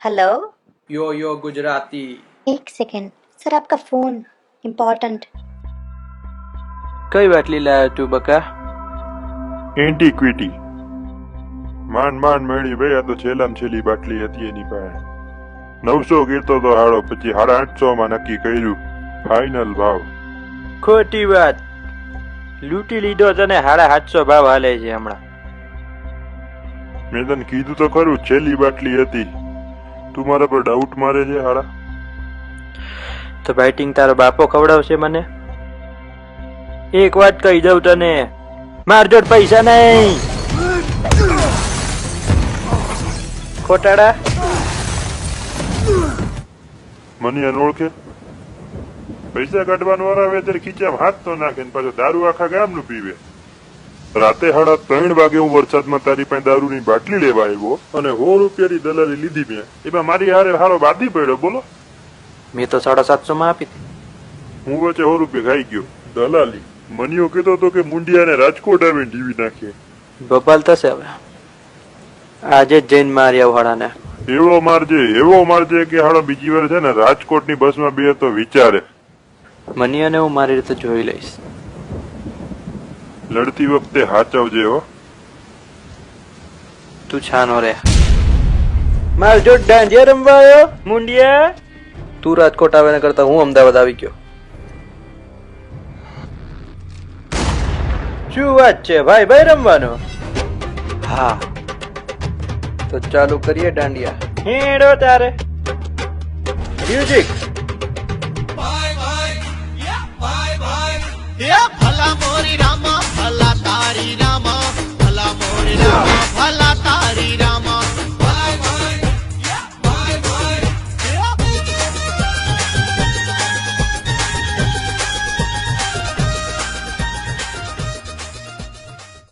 Hello. यो गुजराती। एक second sir, आपका phone important. કઈ બાટલી લાવ્યો તું બકા? એન્ટિક્વિટી માંડ માંડ મેળી ભાઈ, આ તો છેલ્લામાં છેલ્લી બાટલી હતી એની પાસે. 900 કીધો તો હાડો, પછી 850 માં નક્કી કર્યું ફાઇનલ ભાવ. ખોટી વાત, લૂંટી લીધો તને. 750 ભાવ હાલે છે હમણાં. મેં તને કીધું તો ખરું છેલ્લી બાટલી હતી. તું મારા પર ડાઉટ મારે છે હાડા? તો બેટિંગ તારો બાપો ખવડાવશે મને. એક વાત કહી દઉં તને, માર જોડ પૈસા નહીં. ખોટાડા મને ઓળખે? પૈસા કાઢવાનો વાર આવે ત્યારે ખીચામાં હાથ તો નાખે ને પાછો દારૂ આખા ગામનું પીવે. રાતે 3:30 વાગે હું વરસાદમાં તારી પાસે દારૂની બાટલી લેવા આવ્યો અને 100 રૂપિયાની દલાલી લીધી મેં. એમાં મારી હારે હારો બાદી પડ્યો. બોલો, મેં તો 750 માં આપી હતી. હું વચ્ચે 100 રૂપિયા ખાઈ ગયો. દલાલી મનીયો કહેતો હતો કે મુંડિયાને રાજકોટ આવીને ડીવી નાખીએ. બબાલ થશે હવે. આજે જ જઈને માર્યા વાળાને. એવો મારજે કે હાડો બીજી વાર છે ને રાજકોટની બસમાં બે તો વિચારે. મનિયાને હું મારી રીતે જોઈ લઈશ. લડતી વખતે હાચવજે હો. તું છાનો રે. માર જો ડાંજે રમવા આવ્યો મુંડિયા. તું રાજકોટ આવે ને કરતા હું અમદાવાદ આવી ગયો. શું વાત છે ભાઈ? ભાઈ રમવાનો? હા તો ચાલુ કરીએ દાંડિયા. હેડો તારે મ્યુઝિક. ભલા મોરી રામા ભલા તારી રામા ભલા મોરી રામા ભલા તારી રામા